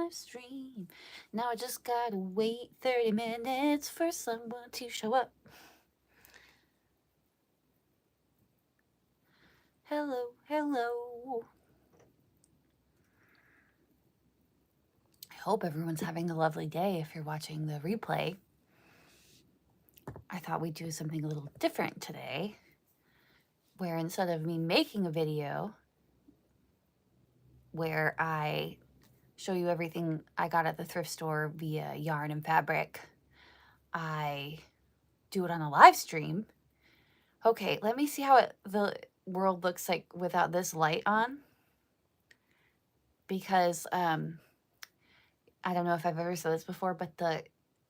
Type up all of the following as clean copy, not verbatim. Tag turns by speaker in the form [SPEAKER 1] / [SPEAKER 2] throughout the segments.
[SPEAKER 1] live stream. Now I just gotta wait 30 minutes for someone to show up. Hello, hello. I hope everyone's having a lovely day if you're watching the replay. I thought we'd do something a little different today, where instead of me making a video where I show you everything I got at the thrift store via yarn and fabric, I do it on a live stream. Okay, let me see how the world looks like without this light on, because I don't know if I've ever said this before, but the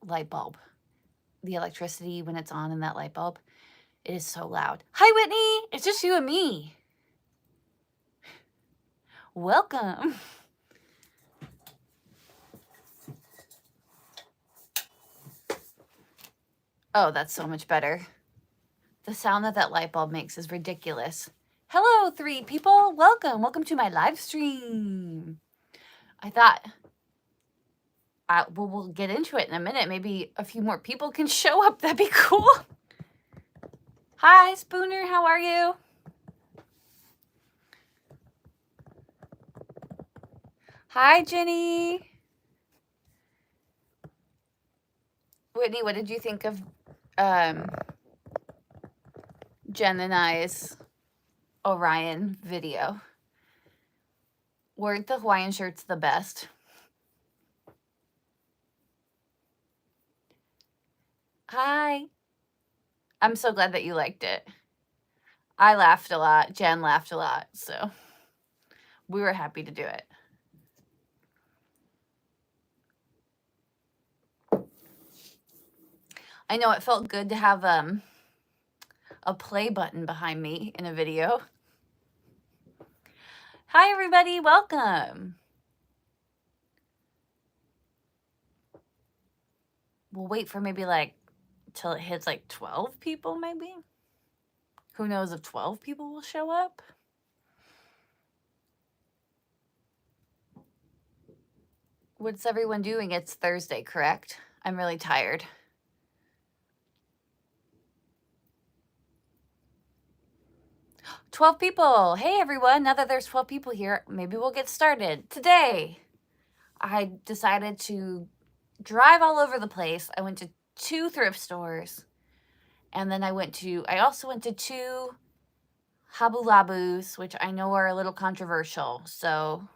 [SPEAKER 1] light bulb, the electricity when it's on in that light bulb, it is so loud. Hi, Whitney. It's just you and me. Welcome. Oh, that's so much better. The sound that that light bulb makes is ridiculous. Hello, 3 people. Welcome. Welcome to my live stream. I thought we'll get into it in a minute. Maybe a few more people can show up. That'd be cool. Hi, Spooner. How are you? Hi, Jenny. Whitney, what did you think of Jen and I's Orion video? Weren't the Hawaiian shirts the best? Hi. I'm so glad that you liked it. I laughed a lot. Jen laughed a lot. So we were happy to do it. I know it felt good to have a play button behind me in a video. Hi, everybody. Welcome. We'll wait for maybe like till it hits like 12 people, maybe. Who knows if 12 people will show up? What's everyone doing? It's Thursday, correct? I'm really tired. $12 people. Hey, everyone. Now that there's 12 people here, maybe we'll get started. Today, I decided to drive all over the place. I went to 2 thrift stores. And then I also went to 2 Habu Labus, which I know are a little controversial. So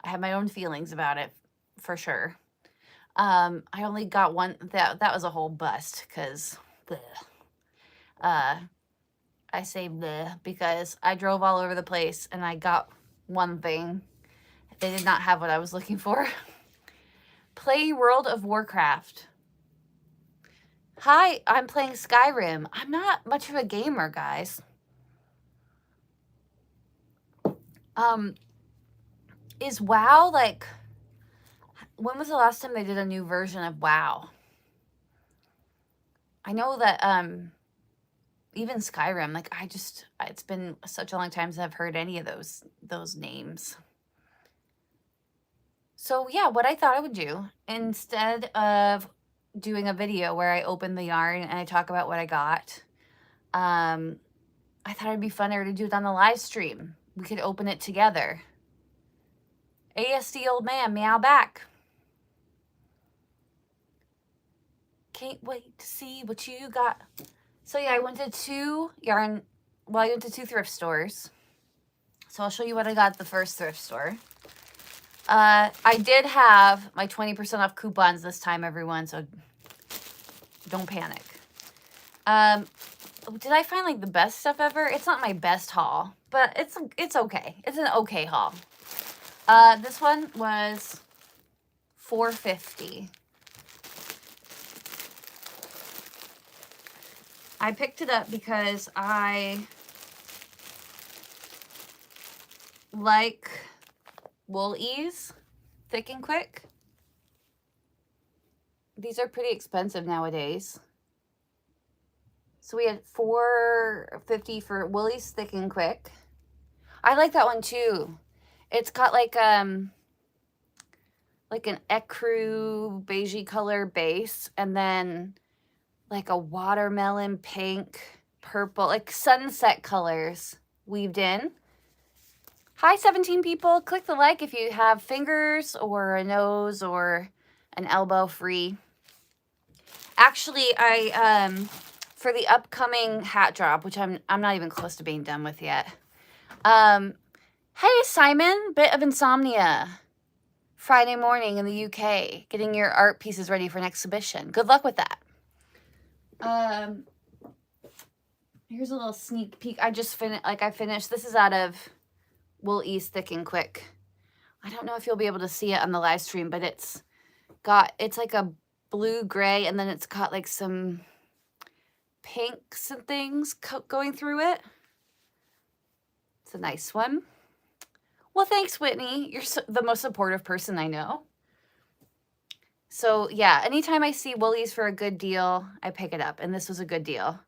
[SPEAKER 1] I have my own feelings about it, for sure. I only got one. That was a whole bust, because I say bleh because I drove all over the place and I got one thing. They did not have what I was looking for. Play World of Warcraft. Hi, I'm playing Skyrim. I'm not much of a gamer, guys. Is WoW like... When was the last time they did a new version of WoW? I know that even Skyrim, like it's been such a long time since I've heard any of those names. So yeah, what I thought I would do, instead of doing a video where I open the yarn and I talk about what I got, I thought it'd be funner to do it on the live stream. We could open it together. ASD old man, meow back. Can't wait to see what you got. So yeah, I went to 2 thrift stores. So I'll show you what I got at the first thrift store. I did have my 20% off coupons this time, everyone, so don't panic. Did I find like the best stuff ever? It's not my best haul, but it's okay. It's an okay haul. This one was $4.50. I picked it up because I like Wool Ease, Thick and Quick. These are pretty expensive nowadays. So we had $4.50 for Woolies Thick and Quick. I like that one too. It's got like like an ecru beigey color base, and then like a watermelon pink, purple, like sunset colors weaved in. Hi, 17 people. Click the like if you have fingers or a nose or an elbow free. Actually, for the upcoming hat drop, which I'm not even close to being done with yet. Hey, Simon, bit of insomnia. Friday morning in the UK, getting your art pieces ready for an exhibition. Good luck with that. Here's a little sneak peek. I just finished. This is out of Wool Ease Thick and Quick. I don't know if you'll be able to see it on the live stream, but it's like a blue gray, and then it's got like some pinks and things going through it. It's a nice one. Well, thanks, Whitney. You're the most supportive person I know. So yeah, anytime I see Woolies for a good deal, I pick it up, and this was a good deal.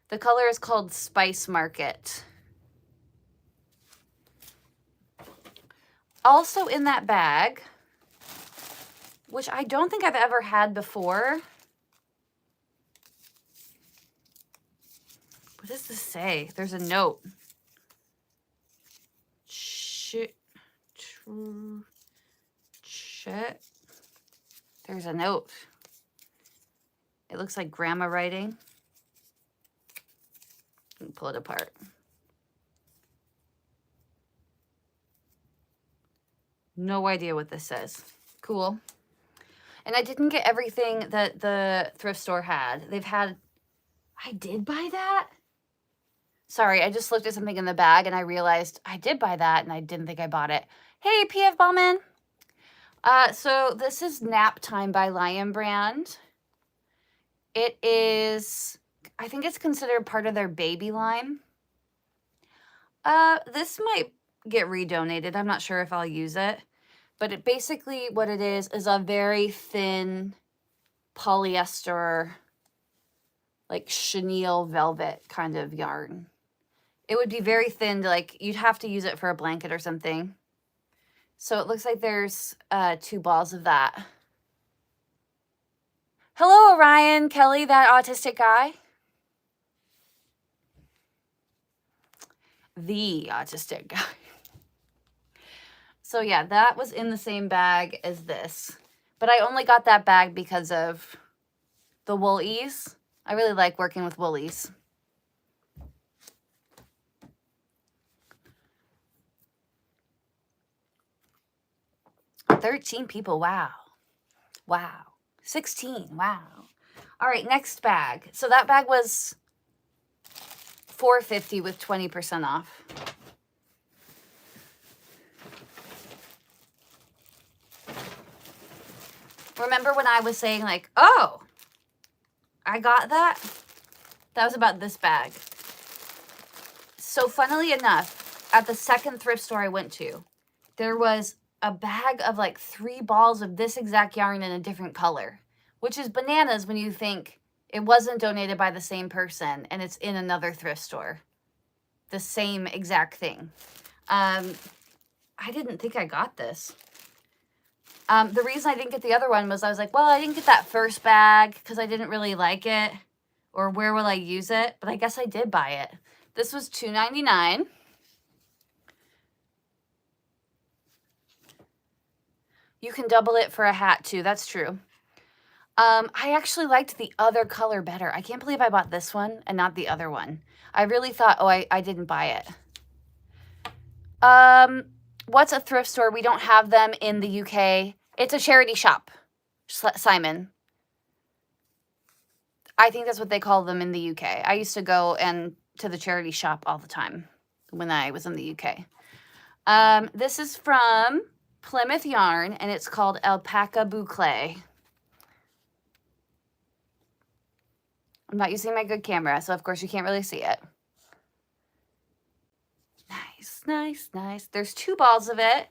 [SPEAKER 1] The color is called Spice Market. Also in that bag, which I don't think I've ever had before. What does this say? There's a note. There's a note. It looks like grandma writing. Let me pull it apart. No idea what this says. Cool. And I didn't get everything that the thrift store had. I did buy that? Sorry, I just looked at something in the bag and I realized I did buy that and I didn't think I bought it. Hey, P.F. Ballman. So this is Nap Time by Lion Brand. It is, I think it's considered part of their baby line. This might get redonated. I'm not sure if I'll use it. But it basically, what it is a very thin polyester, like chenille velvet kind of yarn. It would be very thin, like you'd have to use it for a blanket or something. So it looks like there's 2 balls of that. Hello, Orion, Kelly, that autistic guy. The autistic guy. So yeah, that was in the same bag as this. But I only got that bag because of the Woolies. I really like working with Woolies. $13 people, wow. Wow. 16, wow. All right, next bag. So that bag was $4.50 with 20% off. Remember when I was saying like, oh, I got that? That was about this bag. So funnily enough, at the second thrift store I went to, there was a bag of like 3 balls of this exact yarn in a different color, which is bananas when you think it wasn't donated by the same person and it's in another thrift store. The same exact thing. I didn't think I got this. The reason I didn't get the other one was I was like, well, I didn't get that first bag because I didn't really like it, or where will I use it? But I guess I did buy it. This was $2.99. You can double it for a hat too. That's true. I actually liked the other color better. I can't believe I bought this one and not the other one. I really thought, oh, I didn't buy it. What's a thrift store? We don't have them in the UK. It's a charity shop, Simon. I think that's what they call them in the UK. I used to go to the charity shop all the time when I was in the UK. This is from Plymouth Yarn, and it's called Alpaca Boucle. I'm not using my good camera, so of course you can't really see it. Nice, nice, nice. There's 2 balls of it.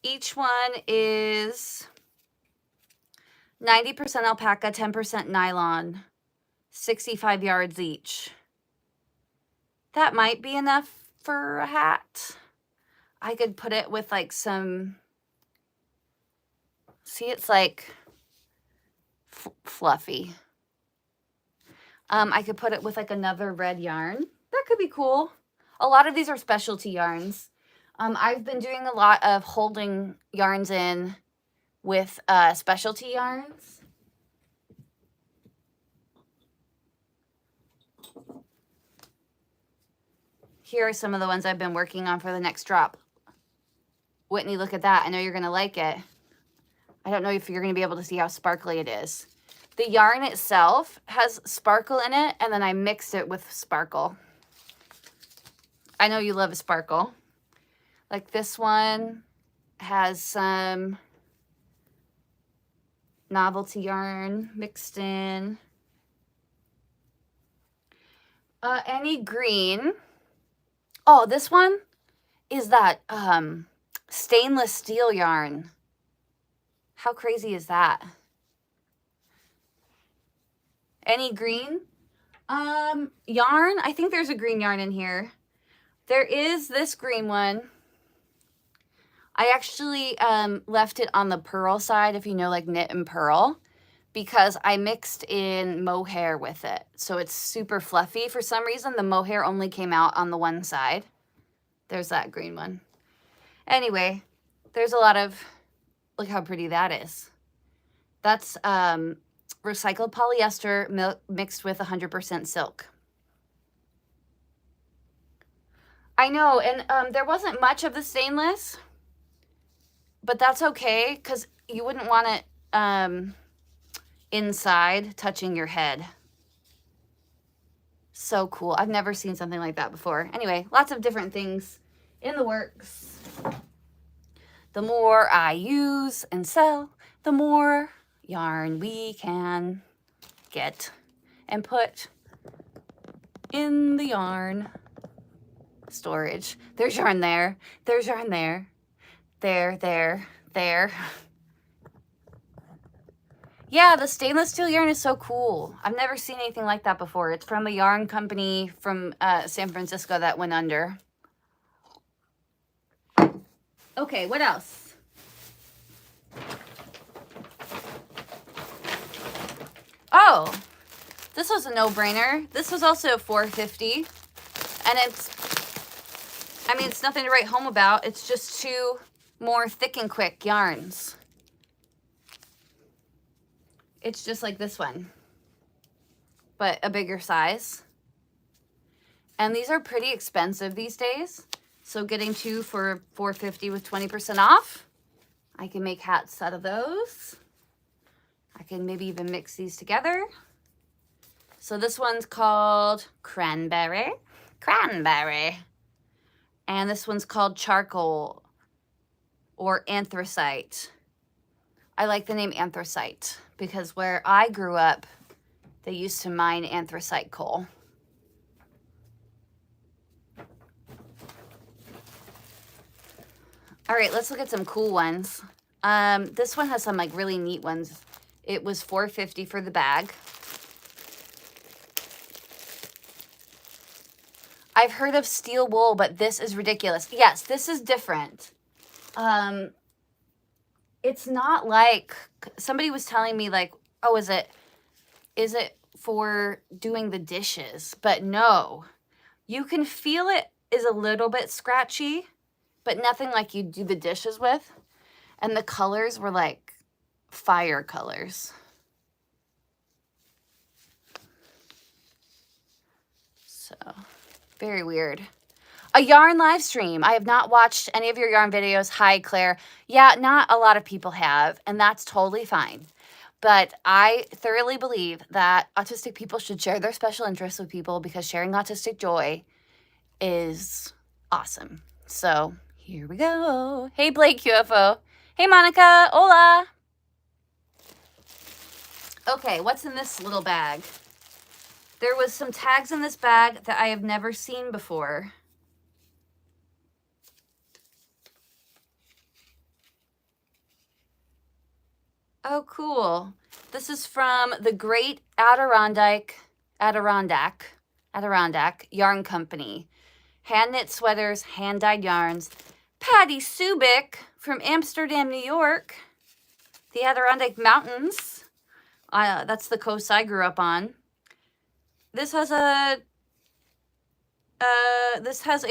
[SPEAKER 1] Each one is 90% alpaca, 10% nylon, 65 yards each. That might be enough for a hat. I could put it with like some See, it's like fluffy. I could put it with like another red yarn. That could be cool. A lot of these are specialty yarns. I've been doing a lot of holding yarns in with specialty yarns. Here are some of the ones I've been working on for the next drop. Whitney, look at that. I know you're going to like it. I don't know if you're going to be able to see how sparkly it is. The yarn itself has sparkle in it, and then I mixed it with sparkle. I know you love a sparkle. Like this one has some novelty yarn mixed in. Any green. Oh, this one is that stainless steel yarn. How crazy is that? Any green? Yarn. I think there's a green yarn in here. There is this green one. I actually left it on the purl side, if you know, like knit and purl, because I mixed in mohair with it. So it's super fluffy. For some reason, the mohair only came out on the one side. There's that green one. Anyway, there's a lot of, look how pretty that is. That's recycled polyester mixed with 100% silk. I know, and there wasn't much of the stainless, but that's okay because you wouldn't want it inside touching your head. So cool. I've never seen something like that before. Anyway, lots of different things in the works. The more I use and sell, the more yarn we can get and put in the yarn storage. There's yarn there. There's yarn there. There. Yeah, the stainless steel yarn is so cool. I've never seen anything like that before. It's from a yarn company from San Francisco that went under. Okay, what else? Oh, this was a no-brainer. This was also $4.50. And it's nothing to write home about. It's just 2 more Thick and Quick yarns. It's just like this one, but a bigger size. And these are pretty expensive these days. So getting 2 for $4.50 with 20% off, I can make hats out of those. I can maybe even mix these together. So this one's called Cranberry. And this one's called Charcoal or Anthracite. I like the name Anthracite because where I grew up, they used to mine anthracite coal. All right, let's look at some cool ones. This one has some like really neat ones. It was $4.50 for the bag. I've heard of steel wool, but this is ridiculous. Yes, this is different. It's not like, somebody was telling me like, oh, is it for doing the dishes? But no, you can feel it is a little bit scratchy, but nothing like you do the dishes with. And the colors were like fire colors. So, very weird. A yarn live stream. I have not watched any of your yarn videos. Hi, Claire. Yeah, not a lot of people have, and that's totally fine. But I thoroughly believe that autistic people should share their special interests with people because sharing autistic joy is awesome. So here we go. Hey, Blake UFO. Hey, Monica. Hola. Okay, what's in this little bag? There was some tags in this bag that I have never seen before. Oh, cool. This is from the Great Adirondack Yarn Company. Hand knit sweaters, hand dyed yarns. Patty Subic from Amsterdam, New York. The Adirondack Mountains. That's the coast I grew up on. This has a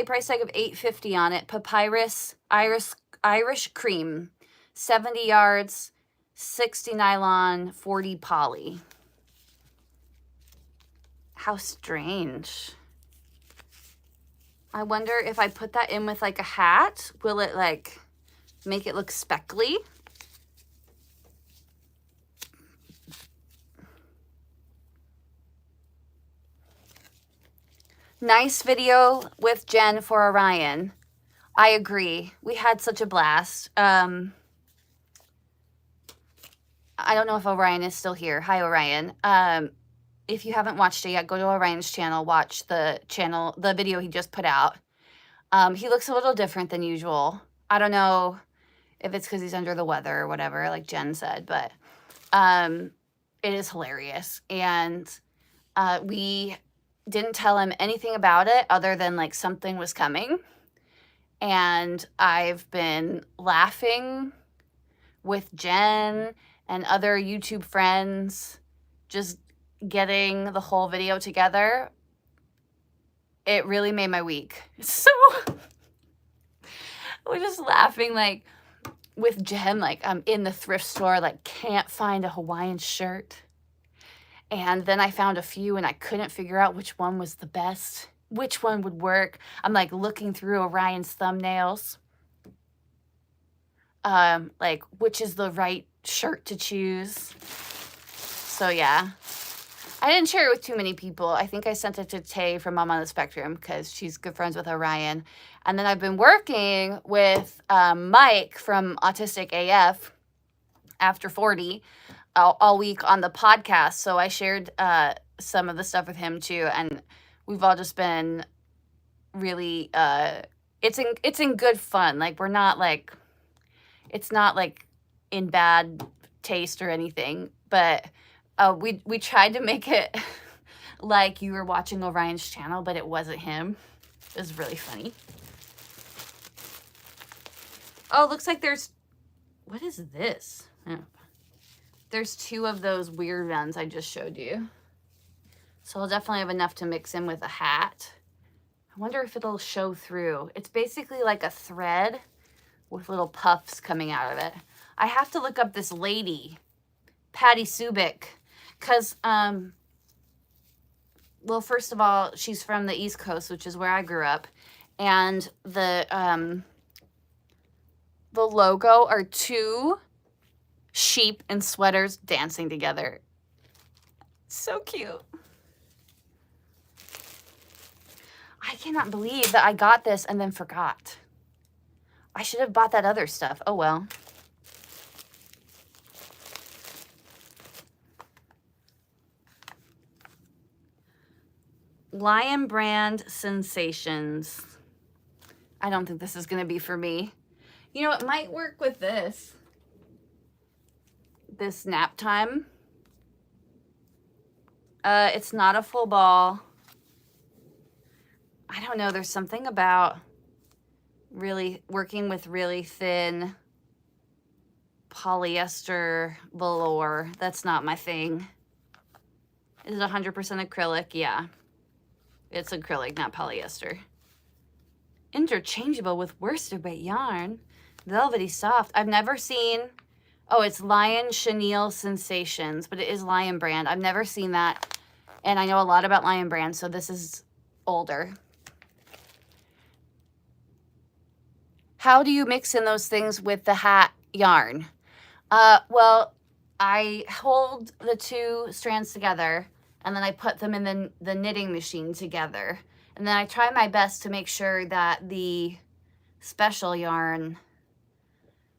[SPEAKER 1] price tag of $8.50 on it. Papyrus Irish cream, 70 yards, 60 nylon, 40 poly. How strange. I wonder if I put that in with like a hat, will it like make it look speckly? Nice video with Jen for Orion. I agree. We had such a blast. I don't know if Orion is still here. Hi, Orion. If you haven't watched it yet, go to Orion's channel, watch the video he just put out. He looks a little different than usual. I don't know if it's because he's under the weather or whatever, like Jen said, but it is hilarious. And we didn't tell him anything about it other than like something was coming. And I've been laughing with Jen and other YouTube friends, just getting the whole video together. It really made my week. So we're just laughing like with Jen, like I'm in the thrift store, like can't find a Hawaiian shirt. And then I found a few and I couldn't figure out which one was the best, which one would work. I'm like looking through Orion's thumbnails, like which is the right shirt to choose. So yeah, I didn't share it with too many people. I think I sent it to Tay from Mom on the Spectrum because she's good friends with Orion. And then I've been working with Mike from Autistic AF After 40 all week on the podcast. So I shared some of the stuff with him too. And we've all just been really, it's in good fun. Like we're not like, it's not like in bad taste or anything, but we tried to make it like you were watching Orion's channel, but it wasn't him. It was really funny. Oh, looks like there's, what is this? Oh. There's 2 of those weird ones I just showed you. So I'll definitely have enough to mix in with a hat. I wonder if it'll show through. It's basically like a thread with little puffs coming out of it. I have to look up this lady, Patty Subic, because, well, first of all, she's from the East Coast, which is where I grew up. And the logo are 2 sheep and sweaters dancing together. So cute. I cannot believe that I got this and then forgot. I should have bought that other stuff. Oh well. Lion Brand Sensations. I don't think this is going to be for me. You know, it might work with this. This nap time. It's not a full ball. I don't know. There's something about really working with really thin polyester velour. That's not my thing. Is it 100% acrylic? Yeah. It's acrylic, not polyester. Interchangeable with worsted weight yarn. Velvety soft. I've never seen... Oh, it's Lion Chenille Sensations, but it is Lion Brand. I've never seen that, and I know a lot about Lion Brand, so this is older. How do you mix in those things with the hat yarn? Well, I hold the 2 strands together, and then I put them in the knitting machine together. And then I try my best to make sure that the special yarn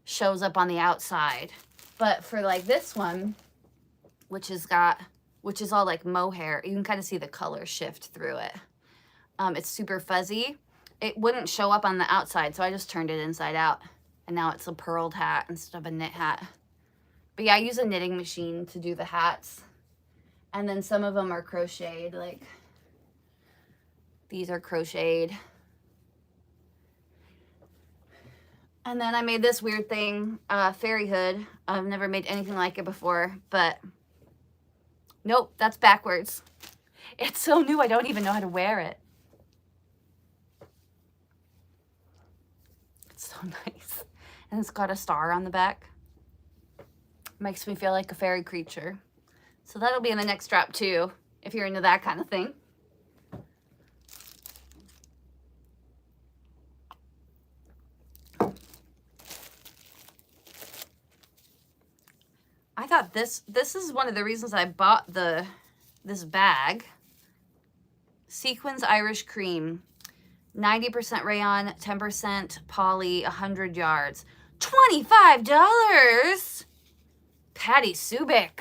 [SPEAKER 1] shows up on the outside. But for like this one, which is all like mohair, you can kind of see the color shift through it. It's super fuzzy. It wouldn't show up on the outside, so I just turned it inside out. And now it's a purled hat instead of a knit hat. But yeah, I use a knitting machine to do the hats. And then some of them are crocheted, like these are crocheted. And then I made this weird thing, fairy hood. I've never made anything like it before, but nope, that's backwards. It's so new, I don't even know how to wear it. It's so nice. And it's got a star on the back. Makes me feel like a fairy creature. So that'll be in the next drop too, if you're into that kind of thing. I thought this is one of the reasons I bought this bag. Sequins Irish Cream, 90% rayon, 10% poly, 100 yards, $25. Patty Subic.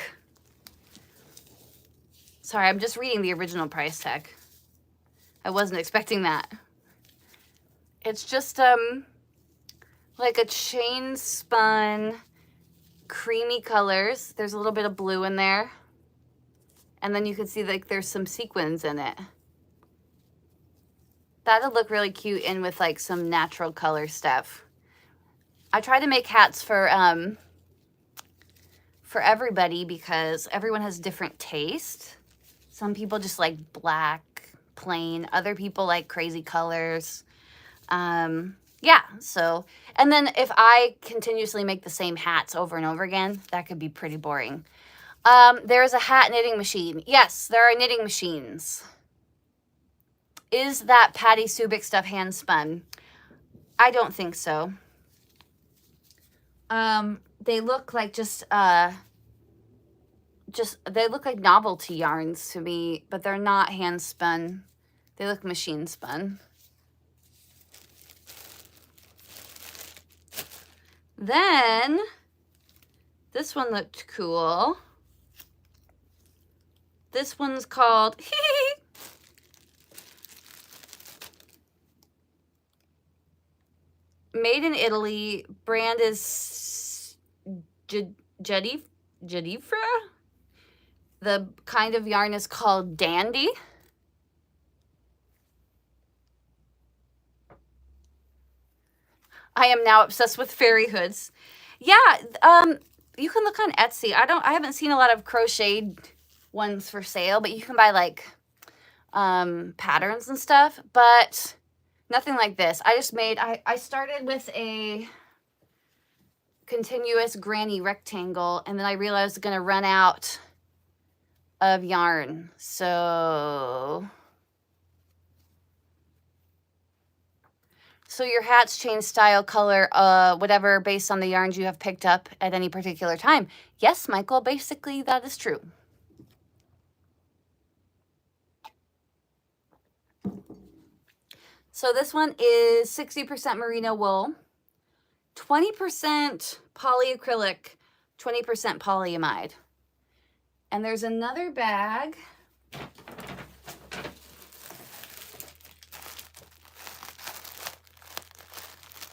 [SPEAKER 1] Sorry, I'm just reading the original price tag. I wasn't expecting that. It's just like a chain spun, creamy colors. There's a little bit of blue in there. And then you can see like there's some sequins in it. That'll look really cute in with like some natural color stuff. I try to make hats for everybody because everyone has different taste. Some people just like black, plain. Other people like crazy colors. Yeah, so, and then if I continuously make the same hats over and over again, that could be pretty boring. There's a hat knitting machine. Yes, there are knitting machines. Is that Patty Subic stuff hand spun? I don't think so. They look like they look like novelty yarns to me, but they're not hand spun. They look machine spun. Then this one looked cool. This one's called Made in Italy. Brand is Jedifra. The kind of yarn is called Dandy. I am now obsessed with fairy hoods. Yeah, you can look on Etsy. I haven't seen a lot of crocheted ones for sale, but you can buy like patterns and stuff, but nothing like this. I just made, I started with a continuous granny rectangle, and then I realized I was gonna run out of yarn. So your hats change style, color, whatever, based on the yarns you have picked up at any particular time. Yes, Michael, basically that is true. So this one is 60% merino wool, 20% polyacrylic, 20% polyamide. And there's another bag.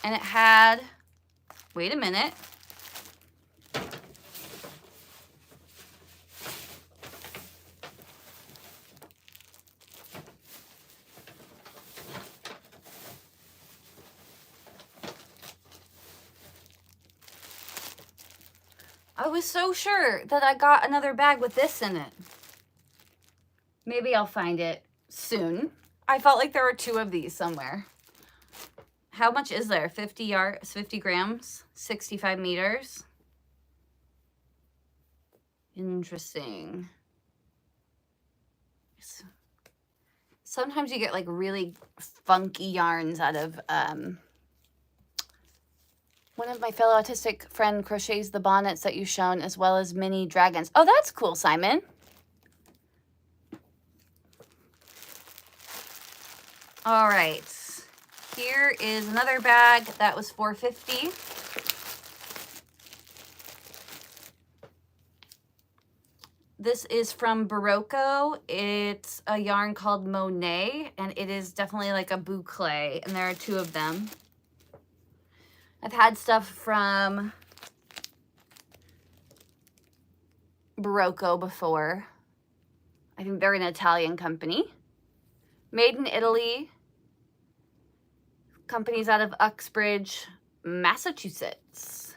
[SPEAKER 1] And it had, wait a minute. I was so sure that I got another bag with this in it. Maybe I'll find it soon. I felt like there were two of these somewhere. How much is there? 50 grams, 65 meters. Interesting. Sometimes you get like really funky yarns out of, one of my fellow autistic friend crochets the bonnets that you've shown, as well as mini dragons. Oh, that's cool, Simon. All right. Here is another bag that was $4.50. This is from Barocco. It's a yarn called Monet, and it is definitely like a boucle, and there are two of them. I've had stuff from Barocco before. I think they're an Italian company. Made in Italy. Companies out of Uxbridge, Massachusetts.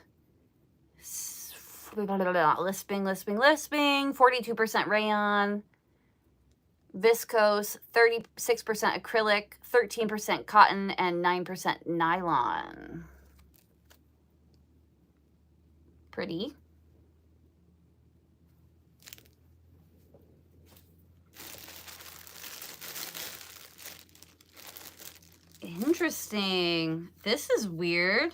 [SPEAKER 1] Lisping, 42% rayon, viscose, 36% acrylic, 13% cotton, and 9% nylon. Pretty. Interesting. This is weird.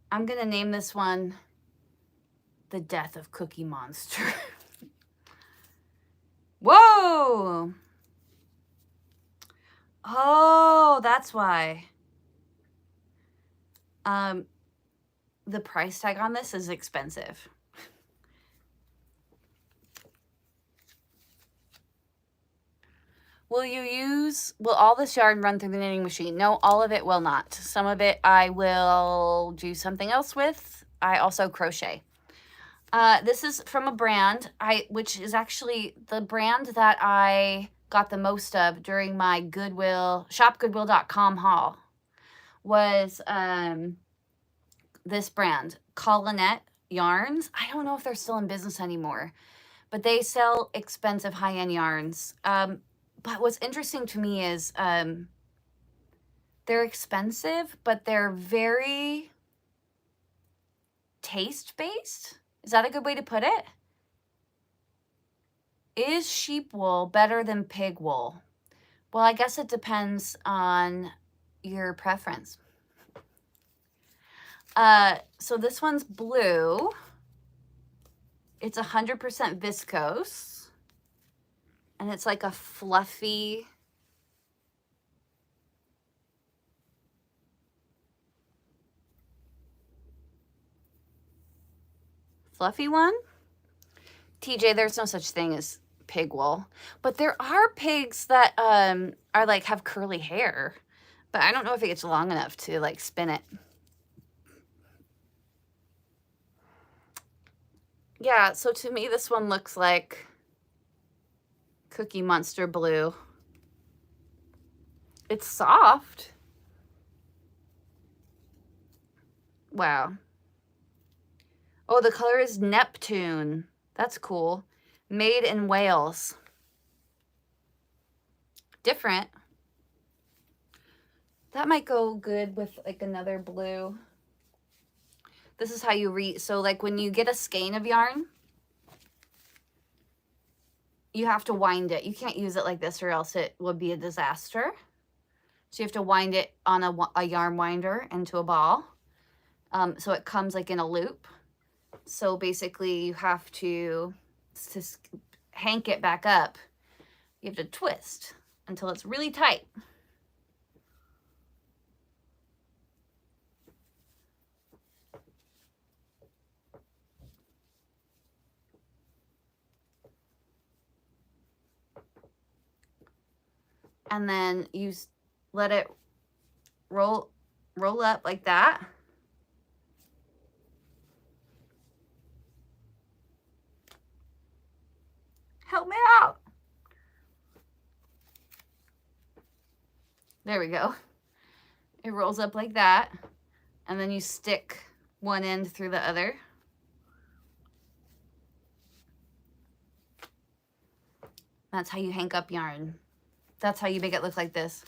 [SPEAKER 1] I'm gonna name this one The Death of Cookie Monster. Whoa! Oh, that's why. The price tag on this is expensive. Will all this yarn run through the knitting machine? No, all of it will not. Some of it I will do something else with. I also crochet. This is from a brand, which is actually the brand that I got the most of during my shopgoodwill.com haul, was this brand, Colinette Yarns. I don't know if they're still in business anymore, but they sell expensive high-end yarns. But what's interesting to me is they're expensive, but they're very taste-based. Is that a good way to put it? Is sheep wool better than pig wool? Well, I guess it depends on your preference. So this one's blue. It's 100% viscose. And it's like a fluffy one. TJ, there's no such thing as pig wool, but there are pigs that are like have curly hair, but I don't know if it gets long enough to like spin it. Yeah, so to me this one looks like Cookie Monster blue. It's soft. Wow. Oh, the color is Neptune. That's cool. Made in Wales. Different. That might go good with like another blue. This is how you so like when you get a skein of yarn, you have to wind it. You can't use it like this or else it would be a disaster. So you have to wind it on a yarn winder into a ball. So it comes like in a loop. So basically you have to hank it back up. You have to twist until it's really tight. And then you let it roll up like that. Help me out. There we go. It rolls up like that. And then you stick one end through the other. That's how you hank up yarn. That's how you make it look like this.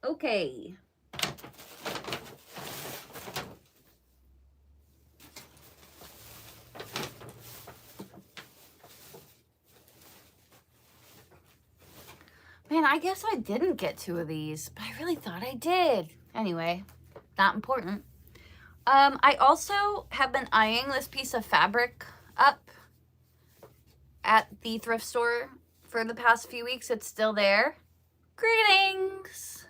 [SPEAKER 1] Okay. Man, I guess I didn't get 2 of these, but I really thought I did. Anyway, not important. I also have been eyeing this piece of fabric up at the thrift store for the past few weeks. It's still there. Greetings!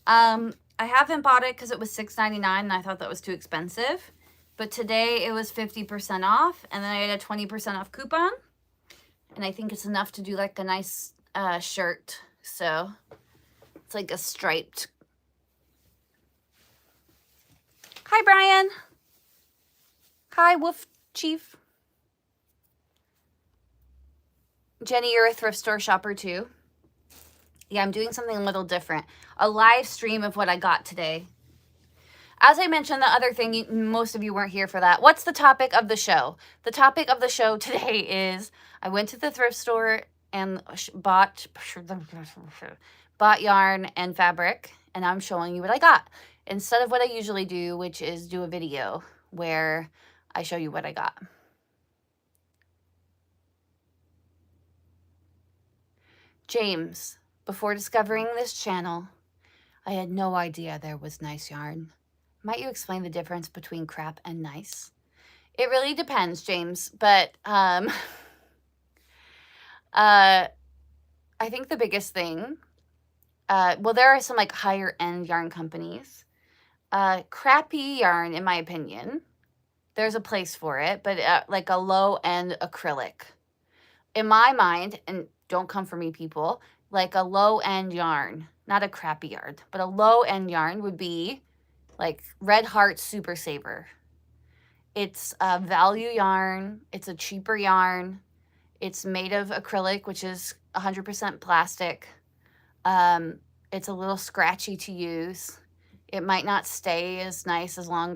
[SPEAKER 1] I haven't bought it because it was $6.99 and I thought that was too expensive. But today it was 50% off, and then I had a 20% off coupon. And I think it's enough to do like a nice shirt. So it's like a striped Hi, Brian. Hi, Wolf Chief. Jenny, you're a thrift store shopper too. Yeah, I'm doing something a little different. A live stream of what I got today. As I mentioned, the other thing, most of you weren't here for that. What's the topic of the show? The topic of the show today is I went to the thrift store and bought yarn and fabric, and I'm showing you what I got. Instead of what I usually do, which is do a video where I show you what I got. James, before discovering this channel, I had no idea there was nice yarn. Might you explain the difference between crap and nice? It really depends, James, but I think the biggest thing, well, there are some like higher end yarn companies. Crappy yarn, in my opinion, there's a place for it, but like a low end acrylic. In my mind, and don't come for me, people, like a low end yarn, not a crappy yarn, but a low end yarn would be like Red Heart Super Saver. It's a value yarn. It's a cheaper yarn. It's made of acrylic, which is 100% plastic. It's a little scratchy to use. It might not stay as nice as long.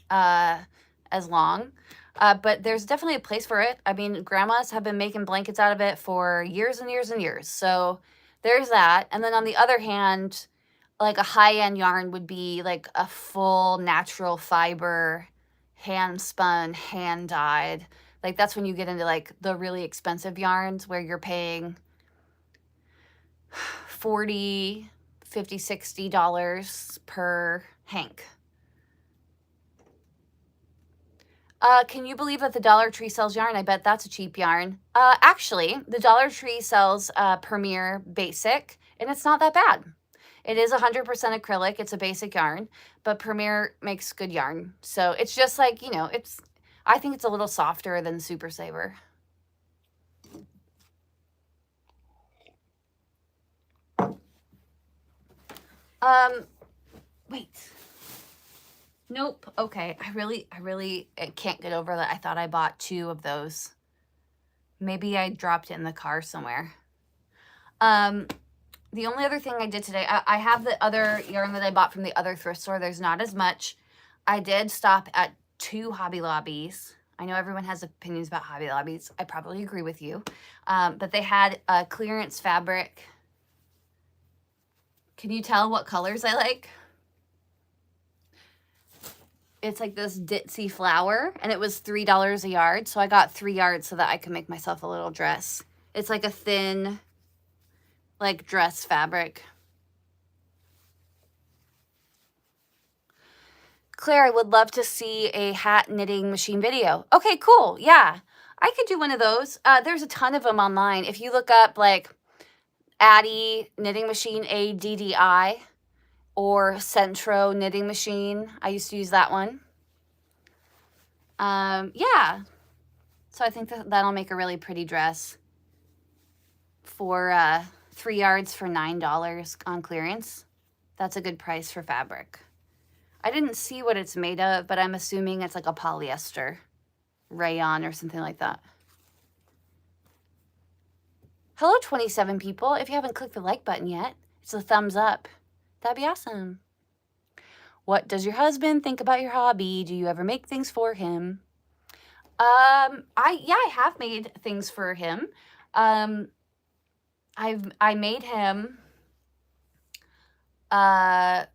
[SPEAKER 1] But there's definitely a place for it. I mean, grandmas have been making blankets out of it for years and years and years. So there's that. And then on the other hand, like a high-end yarn would be like a full natural fiber, hand spun, hand dyed. Like that's when you get into like the really expensive yarns where you're paying $40, $50, $60 per hank. Can you believe that the Dollar Tree sells yarn? I bet that's a cheap yarn. Actually, the Dollar Tree sells Premier Basic, and it's not that bad. It is 100% acrylic. It's a basic yarn, but Premier makes good yarn. So it's just like, you know, I think it's a little softer than Super Saver. Wait. Nope. Okay. I really can't get over that. I thought I bought 2 of those. Maybe I dropped it in the car somewhere. The only other thing I did today, I have the other yarn that I bought from the other thrift store. There's not as much. I did stop at 2 Hobby Lobbies. I know everyone has opinions about Hobby Lobbies. I probably agree with you. But they had a clearance fabric. Can you tell what colors I like? It's like this ditzy flower, and it was $3 a yard. So I got 3 yards so that I could make myself a little dress. It's like a thin, like dress fabric. Claire, I would love to see a hat knitting machine video. Okay, cool. Yeah, I could do one of those. There's a ton of them online. If you look up like Addi knitting machine, ADDI, or Centro knitting machine, I used to use that one. Yeah. So I think that'll make a really pretty dress for 3 yards for $9 on clearance. That's a good price for fabric. I didn't see what it's made of, but I'm assuming it's like a polyester rayon or something like that. Hello, 27 people. If you haven't clicked the like button yet, it's a thumbs up. That'd be awesome. What does your husband think about your hobby? Do you ever make things for him? I have made things for him. I made him a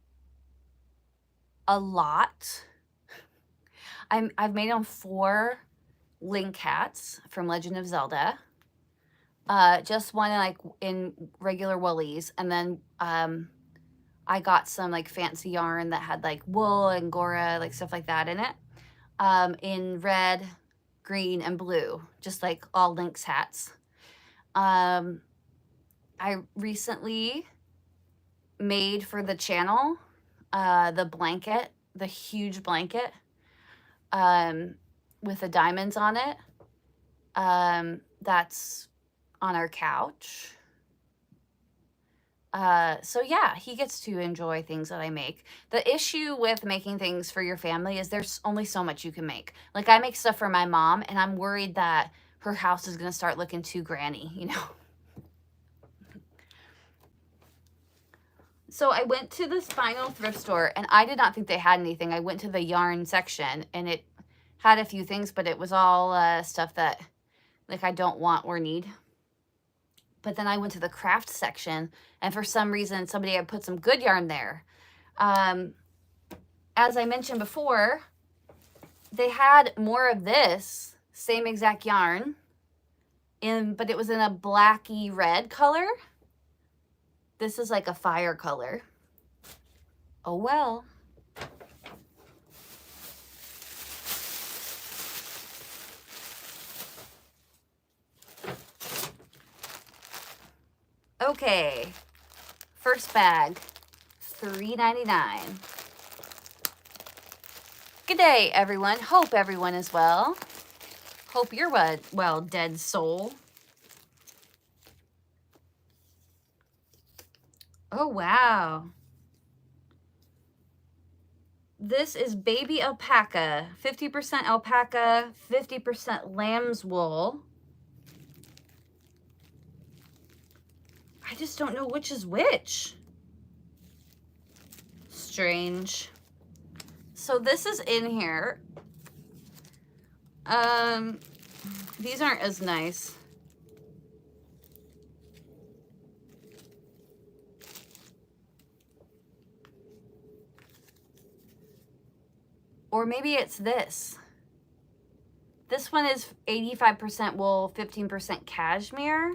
[SPEAKER 1] lot. I've made him 4 Link hats from Legend of Zelda. Just one like in regular woolies, and then I got some like fancy yarn that had like wool and Angora, like stuff like that in it. In red, green, and blue, just like all Lynx hats. I recently made for the channel the blanket, the huge blanket with the diamonds on it. That's on our couch. So yeah, he gets to enjoy things that I make. The issue with making things for your family is there's only so much you can make. Like I make stuff for my mom and I'm worried that her house is going to start looking too granny, you know? So I went to this final thrift store and I did not think they had anything. I went to the yarn section and it had a few things, but it was all stuff that like I don't want or need. But then I went to the craft section and for some reason somebody had put some good yarn there. As I mentioned before, they had more of this same exact yarn but it was in a blacky red color. This is like a fire color. Oh well. Okay, first bag, $3.99. Good day, everyone. Hope everyone is well. Hope you're well, dead soul. Oh, wow. This is baby alpaca, 50% alpaca, 50% lamb's wool. I just don't know which is which. Strange. So this is in here. These aren't as nice. Or maybe it's this. This one is 85% wool, 15% cashmere.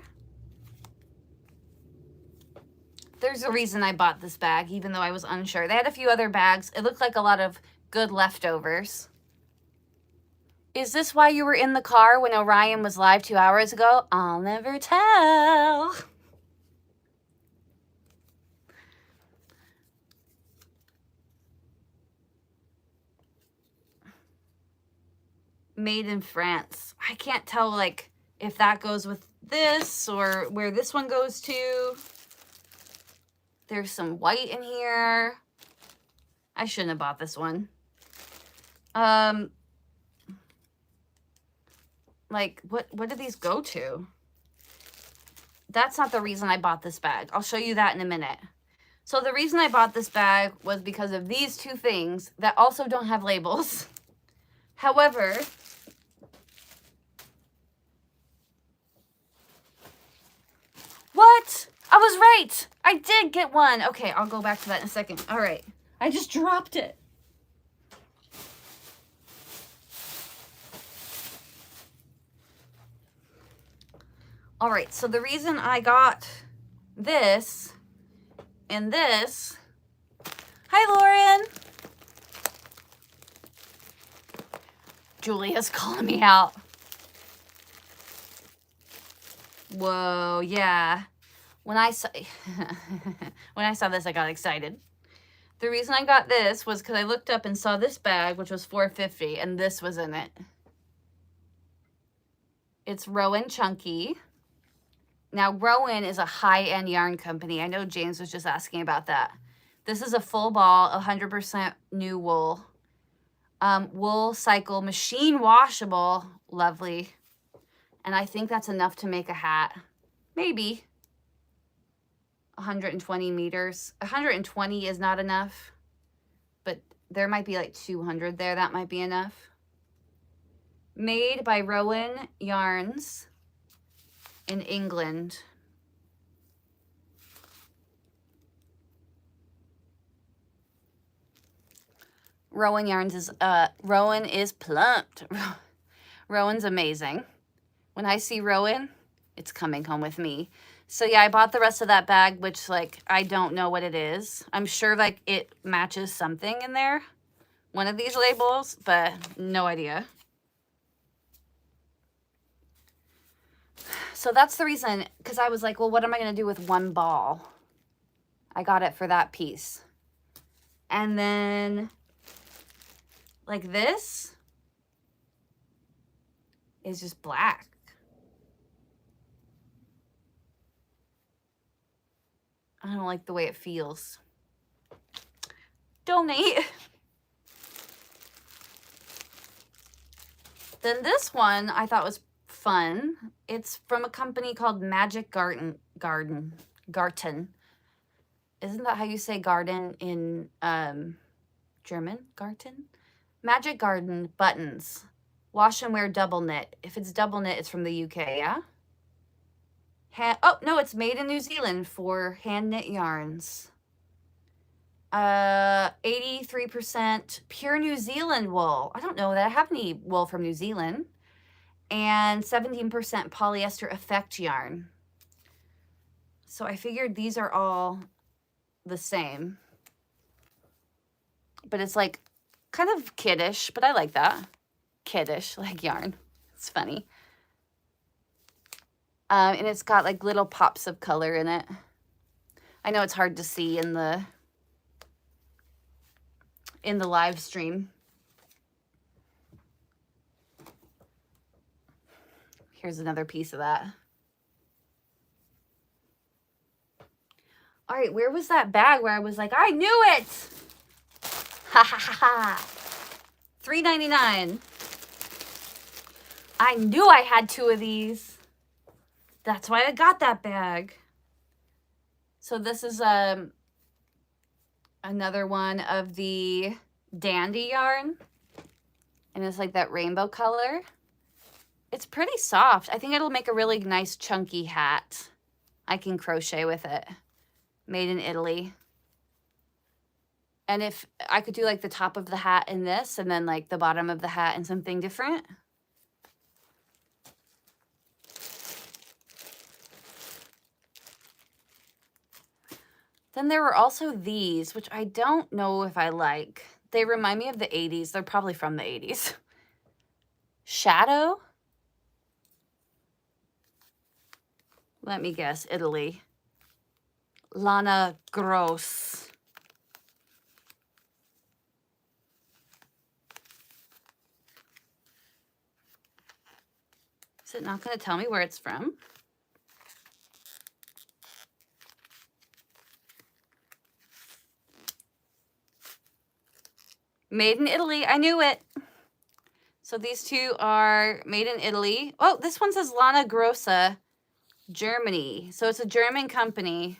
[SPEAKER 1] There's a reason I bought this bag, even though I was unsure. They had a few other bags. It looked like a lot of good leftovers. Is this why you were in the car when Orion was live 2 hours ago? I'll never tell. Made in France. I can't tell, like, if that goes with this or where this one goes to. There's some white in here. I shouldn't have bought this one. Like, what do these go to? That's not the reason I bought this bag. I'll show you that in a minute. So the reason I bought this bag was because of these two things that also don't have labels. However, what? I was right. I did get one. Okay, I'll go back to that in a second. All right. I just dropped it. All right, so the reason I got this and this. Hi, Lauren. Julia's calling me out. Whoa, yeah. When I saw this, I got excited. The reason I got this was because I looked up and saw this bag, which was $4.50, and this was in it. It's Rowan Chunky. Now, Rowan is a high-end yarn company. I know James was just asking about that. This is a full ball, 100% new wool. Wool cycle, machine washable. Lovely. And I think that's enough to make a hat. Maybe. 120 meters. 120 is not enough. But there might be like 200 there. That might be enough. Made by Rowan Yarns in England. Rowan Yarns is, Rowan is plumped. Rowan's amazing. When I see Rowan, it's coming home with me. So yeah, I bought the rest of that bag, which like, I don't know what it is. I'm sure like it matches something in there. One of these labels, but no idea. So that's the reason, because I was like, well, what am I going to do with one ball? I got it for that piece. And then like this is just black. I don't know don't like the way it feels. Donate. Then this one I thought was fun. It's from a company called Magic Garden. Isn't that how you say garden in German? Garten? Magic Garden buttons. Wash and wear double knit. If it's double knit, it's from the UK, yeah? Oh, no, it's made in New Zealand for hand knit yarns. 83% pure New Zealand wool. I don't know that I have any wool from New Zealand. And 17% polyester effect yarn. So I figured these are all the same. But it's like kind of kiddish, but I like that. Kiddish, like yarn. It's funny. And it's got like little pops of color in it. I know it's hard to see in the live stream. Here's another piece of that. All right, where was that bag where I was like, I knew it? Ha ha ha ha. $3.99. I knew I had 2 of these. That's why I got that bag. So this is another one of the dandy yarn. And it's like that rainbow color. It's pretty soft. I think it'll make a really nice chunky hat. I can crochet with it. Made in Italy. And if I could do like the top of the hat in this and then like the bottom of the hat in something different. Then there were also these, which I don't know if I like. They remind me of the 80s. They're probably from the 80s. Shadow? Let me guess, Italy. Lana Gross. Is it not going to tell me where it's from? Made in Italy. I knew it. So these 2 are made in Italy. Oh, this one says Lana Grossa, Germany. So it's a German company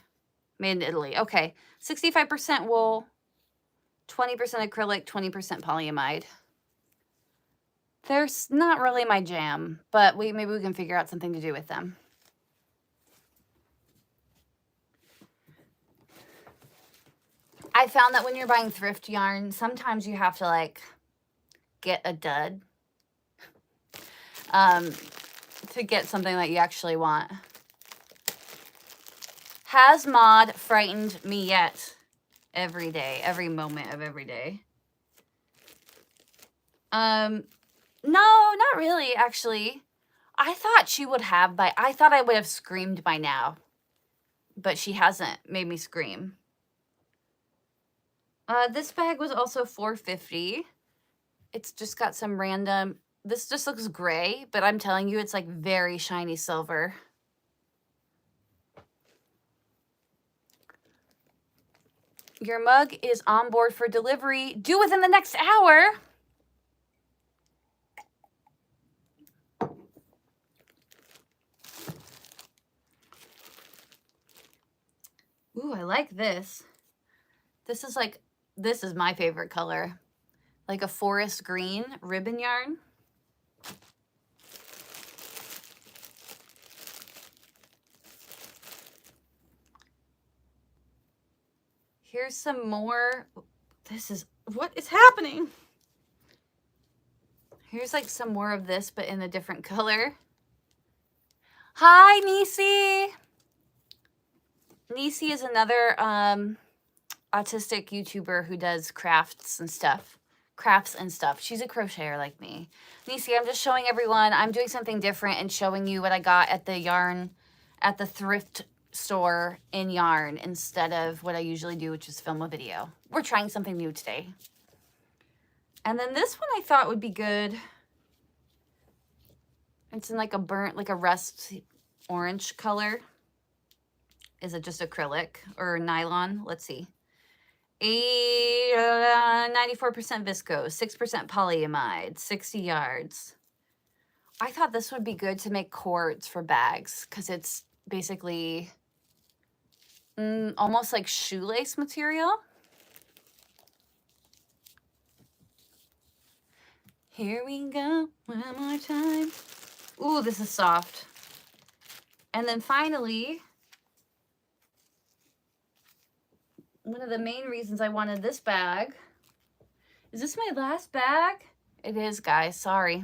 [SPEAKER 1] made in Italy. Okay. 65% wool, 20% acrylic, 20% polyamide. They're not really my jam, but maybe we can figure out something to do with them. I found that when you're buying thrift yarn, sometimes you have to like get a dud to get something that you actually want. Has mod frightened me yet? Every day, every moment of every day. No, not really, actually. I thought she would have I thought I would have screamed by now, but she hasn't made me scream. This bag was also $4.50. It's just got some random, this just looks gray, but I'm telling you, it's like very shiny silver. Your mug is on board for delivery. Due within the next hour. Ooh, I like this. This is like, this is my favorite color. Like a forest green ribbon yarn. Here's some more. What is happening? Here's like some more of this, but in a different color. Hi, Nisi. Nisi is another autistic YouTuber who does crafts and stuff. She's a crocheter like me. Nisi, I'm just showing everyone. I'm doing something different and showing you what I got at the thrift store in yarn instead of what I usually do, which is film a video. We're trying something new today. And then this one I thought would be good. It's in like a burnt, like a rust orange color. is it just acrylic or nylon? Let's see. 94% viscose, 6% polyamide, 60 yards. I thought this would be good to make cords for bags because it's basically almost like shoelace material. Here we go, one more time. Ooh, this is soft. And then finally, one of the main reasons I wanted this bag. Is this my last bag? It is, guys, sorry.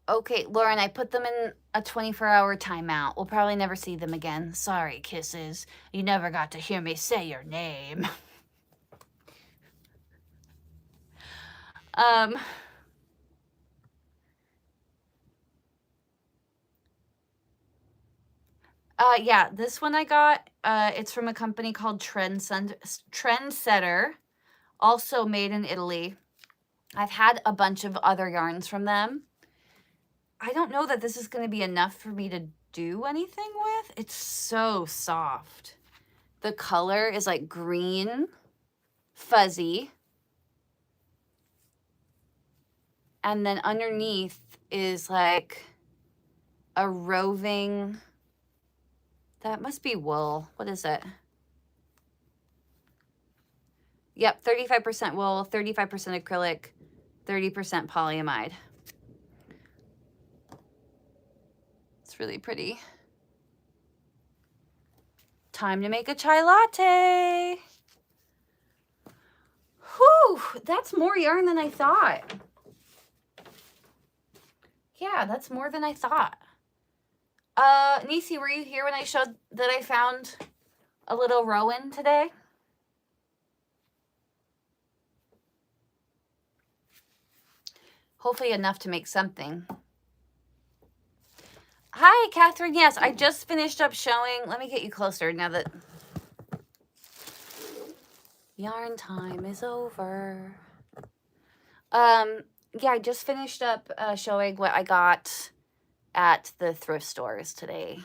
[SPEAKER 1] Okay, Lauren, I put them in a 24-hour timeout. We'll probably never see them again. Sorry, kisses. You never got to hear me say your name. Yeah, this one I got, it's from a company called Trendsetter, also made in Italy. I've had a bunch of other yarns from them. I don't know that this is going to be enough for me to do anything with. It's so soft. The color is like green, fuzzy. And then underneath is like a roving, that must be wool. What is it? Yep, 35% wool, 35% acrylic, 30% polyamide. It's really pretty. Time to make a chai latte. Whew, that's more yarn than I thought. Yeah, that's more than I thought. Nisi, were you here when I showed that I found a little rowan today? Hopefully enough to make something. Hi, Catherine. Yes, I just finished up showing. Let me get you closer now that yarn time is over. Yeah, I just finished up showing what I got at the thrift stores today.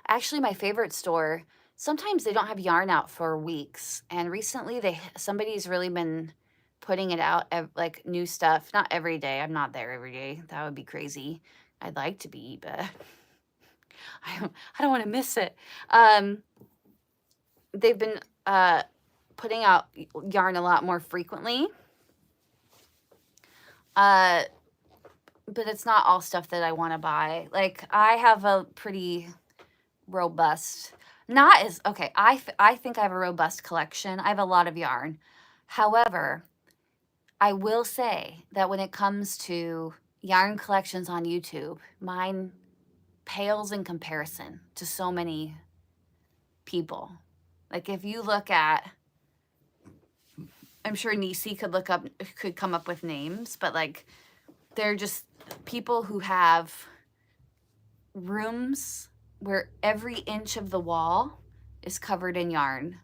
[SPEAKER 1] Actually, my favorite store, sometimes they don't have yarn out for weeks. And recently somebody's really been putting it out, like new stuff. Not every day. I'm not there every day. That would be crazy. I'd like to be, but I don't want to miss it. They've been putting out yarn a lot more frequently. But it's not all stuff that I want to buy. Like, I have a pretty robust, I think I have a robust collection. I have a lot of yarn. However, I will say that when it comes to yarn collections on YouTube, mine pales in comparison to so many people. Like, if you look at, I'm sure Nisi could come up with names, but like, they're just people who have rooms where every inch of the wall is covered in yarn.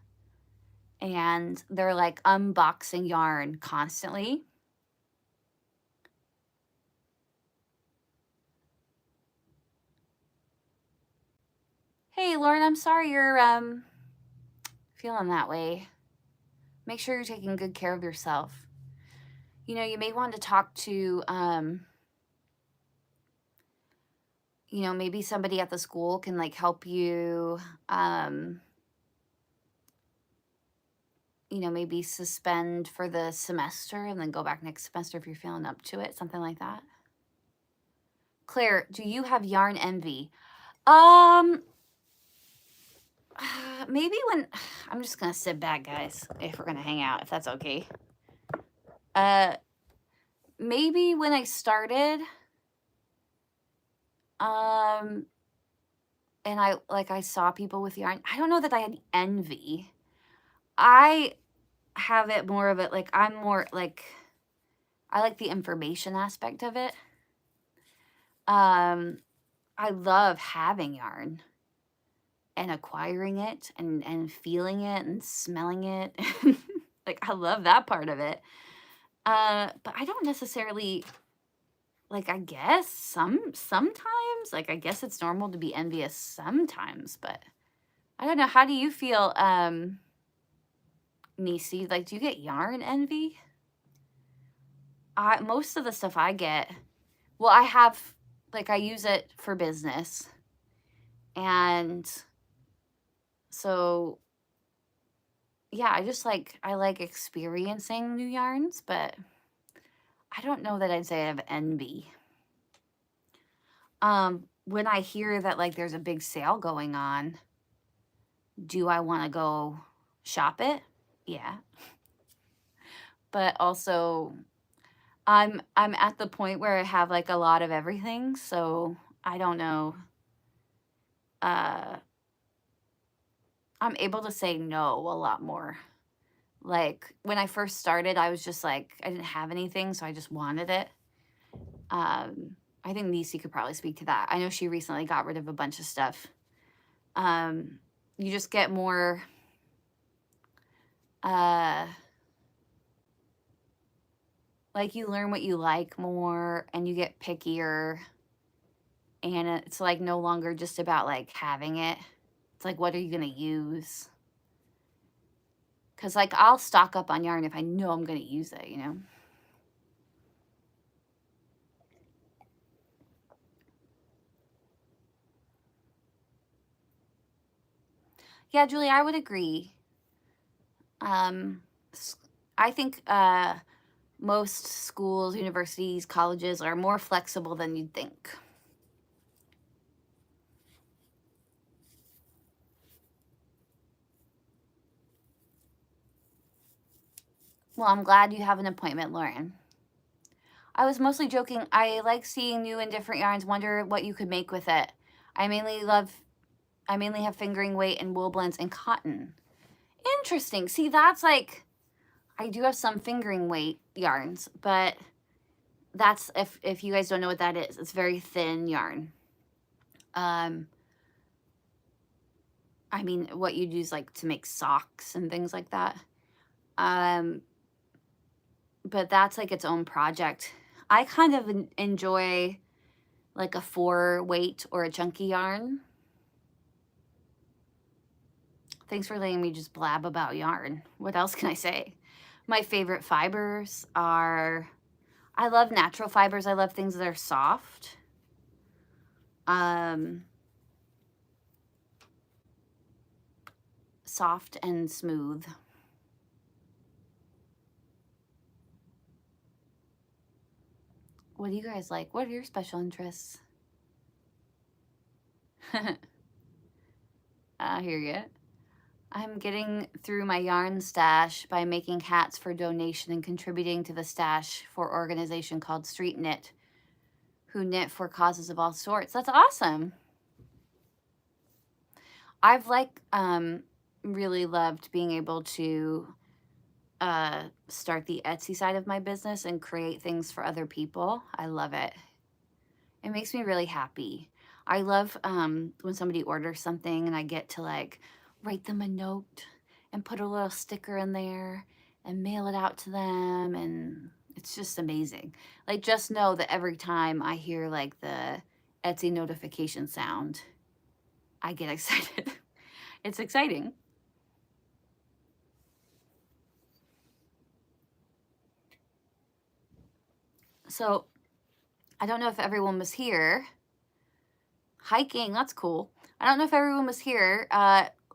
[SPEAKER 1] And they're like unboxing yarn constantly. Hey, Lauren, I'm sorry you're feeling that way. Make sure you're taking good care of yourself. You know, you may want to talk to, you know, maybe somebody at the school can like help you, you know, maybe suspend for the semester and then go back next semester if you're feeling up to it, something like that. Claire, do you have yarn envy? Maybe when, I'm just going to sit back, guys, if we're going to hang out, if that's okay. Maybe when I started, and I saw people with yarn, I don't know that I had envy. I have it more of it, like, I'm more, like, I like the information aspect of it. I love having yarn. and acquiring it and feeling it and smelling it. Like, I love that part of it. But I don't necessarily, like, I guess sometimes, like, I guess it's normal to be envious sometimes, but I don't know. How do you feel, Nisi? Like, do you get yarn envy? Most of the stuff I get, well, I have, like, I use it for business. And so, yeah, I like experiencing new yarns, but I don't know that I'd say I have envy. When I hear that, like, there's a big sale going on, do I want to go shop it? Yeah. But also, I'm at the point where I have, like, a lot of everything, so I don't know. I'm able to say no a lot more. Like, when I first started, I was just like, I didn't have anything, so I just wanted it. I think Nisi could probably speak to that. I know she recently got rid of a bunch of stuff. You just get more, like, you learn what you like more, and you get pickier, and it's, like, no longer just about, like, having it. It's like, what are you gonna use? Because, like, I'll stock up on yarn if I know I'm gonna use it, you know? Yeah, Julie, I would agree. I think most schools, universities, colleges are more flexible than you'd think. Well, I'm glad you have an appointment, Lauren. I was mostly joking. I like seeing new and different yarns, wonder what you could make with it. I mainly have fingering weight and wool blends and cotton. Interesting. See, that's like, I do have some fingering weight yarns, but that's, if you guys don't know what that is, it's very thin yarn. I mean, what you'd use, like, to make socks and things like that. But that's, like, its own project. I kind of enjoy, like, a 4 weight or a chunky yarn. Thanks for letting me just blab about yarn. What else can I say? My favorite fibers are, I love natural fibers. I love things that are soft. Soft and smooth. What do you guys like? What are your special interests? I hear you. I'm getting through my yarn stash by making hats for donation and contributing to the stash for organization called Street Knit, who knit for causes of all sorts. That's awesome. I've really loved being able to start the Etsy side of my business and create things for other people. I love it. It makes me really happy. I love when somebody orders something and I get to, like, write them a note and put a little sticker in there and mail it out to them, and it's just amazing. Like, just know that every time I hear, like, the Etsy notification sound, I get excited. It's exciting. So, I don't know if everyone was here. Hiking, that's cool. I don't know if everyone was here.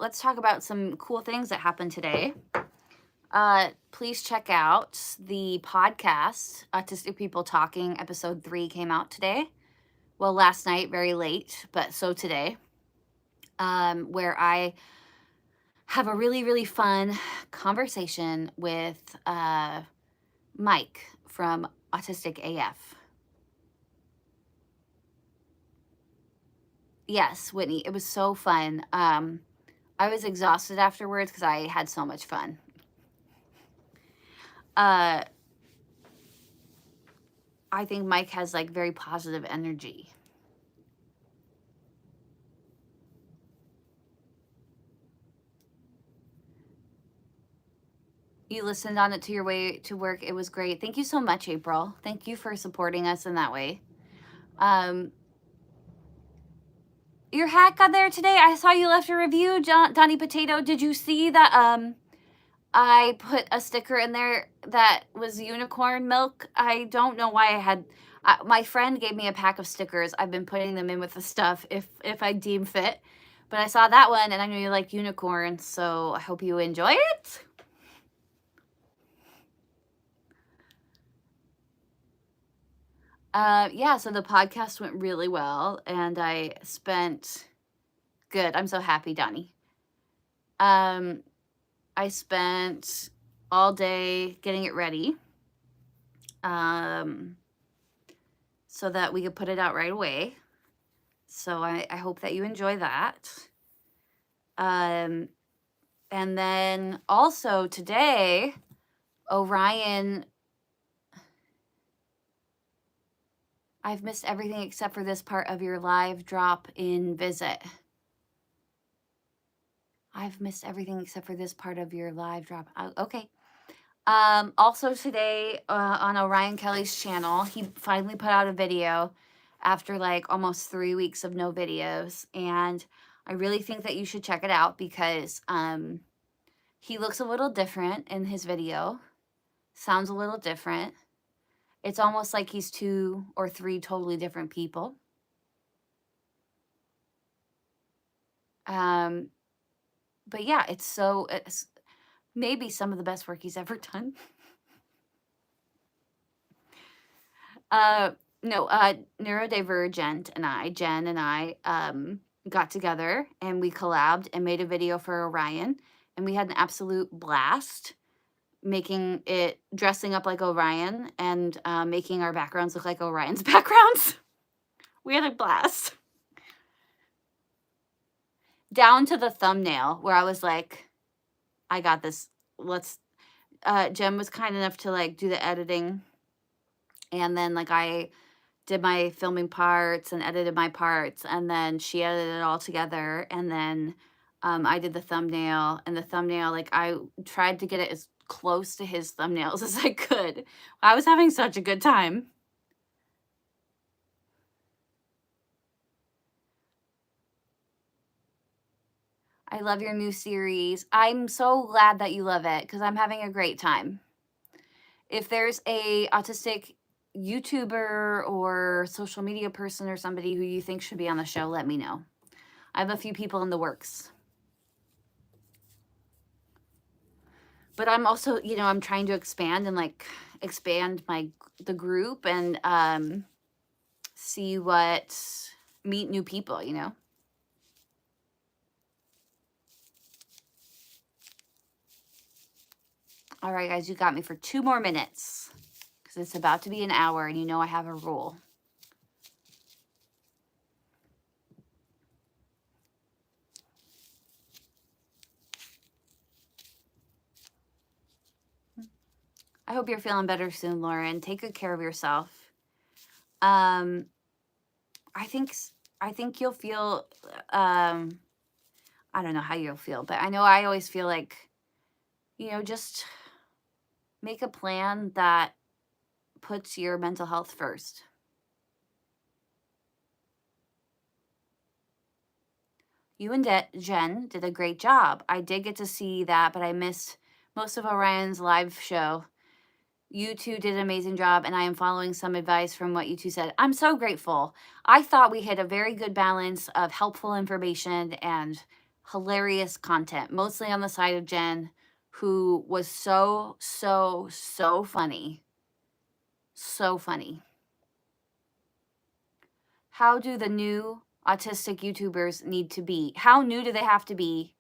[SPEAKER 1] Let's talk about some cool things that happened today. Please check out the podcast, Autistic People Talking, episode 3 came out today. Well, last night, very late, but so today, where I have a really, really fun conversation with Mike from Autistic AF. Yes, Whitney, it was so fun. I was exhausted afterwards because I had so much fun. I think Mike has, like, very positive energy. You listened on it to your way to work. It was great. Thank you so much, April. Thank you for supporting us in that way. Your hat got there today. I saw you left a review, Donnie Potato. Did you see that I put a sticker in there that was unicorn milk? I don't know why I had my friend gave me a pack of stickers. I've been putting them in with the stuff if I deem fit. But I saw that one and I know you like unicorns, so I hope you enjoy it. Yeah, so the podcast went really well and I spent good. I'm so happy, Donnie. I spent all day getting it ready so that we could put it out right away. So I hope that you enjoy that. And then also today, Orion, I've missed everything except for this part of your live drop in visit. I've missed everything except for this part of your live drop. Okay. Also today on Orion Kelly's channel, he finally put out a video after like almost 3 weeks of no videos. And I really think that you should check it out because he looks a little different in his video. Sounds a little different. It's almost like he's 2 or 3 totally different people. But yeah, it's maybe some of the best work he's ever done. Neurodivergent and Jen and I, got together and we collabed and made a video for Orion. And we had an absolute blast dressing up like Orion and making our backgrounds look like Orion's backgrounds. We had a blast. Down to the thumbnail where I was like, I got this. Jen was kind enough to like do the editing. And then like I did my filming parts and edited my parts, and then she edited it all together, and then I did the thumbnail, and the thumbnail, like I tried to get it as close to his thumbnails as I could. I was having such a good time. I love your new series. I'm so glad that you love it because I'm having a great time. If there's a autistic YouTuber or social media person or somebody who you think should be on the show, let me know. I have a few people in the works. But I'm also, I'm trying to expand and expand the group and meet new people, All right, guys, you got me for 2 more minutes because it's about to be an hour and I have a rule. I hope you're feeling better soon, Lauren. Take good care of yourself. I think you'll feel, I don't know how you'll feel, but I know I always feel like, just make a plan that puts your mental health first. You and Jen did a great job. I did get to see that, but I missed most of Orion's live show. You two did an amazing job, and I am following some advice from what you two said. I'm so grateful. I thought we hit a very good balance of helpful information and hilarious content, mostly on the side of Jen, who was so, so, so funny. So funny. How do the new autistic YouTubers need to be? How new do they have to be?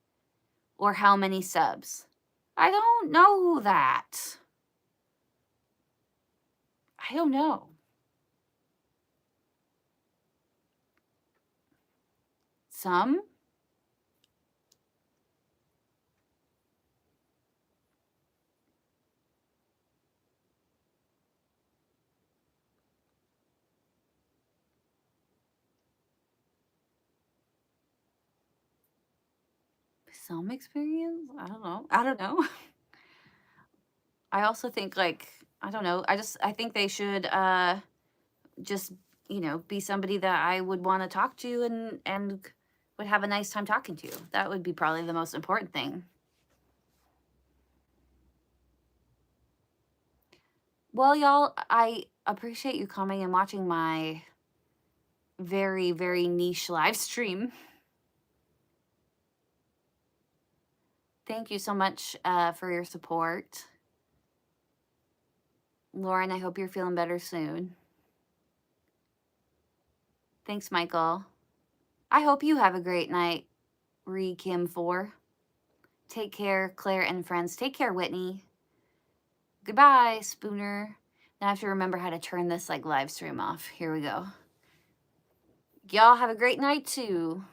[SPEAKER 1] Or how many subs? I don't know that. I don't know. Some? Some experience? I don't know. I also think, like, I don't know, I think they should just, you know, be somebody that I would want to talk to and would have a nice time talking to. That would be probably the most important thing. Well, y'all, I appreciate you coming and watching my very, very niche live stream. Thank you so much for your support. Lauren, I hope you're feeling better soon. Thanks, Michael. I hope you have a great night, Kim 4. Take care, Claire and friends. Take care, Whitney. Goodbye, Spooner. Now I have to remember how to turn this like live stream off. Here we go. Y'all have a great night too.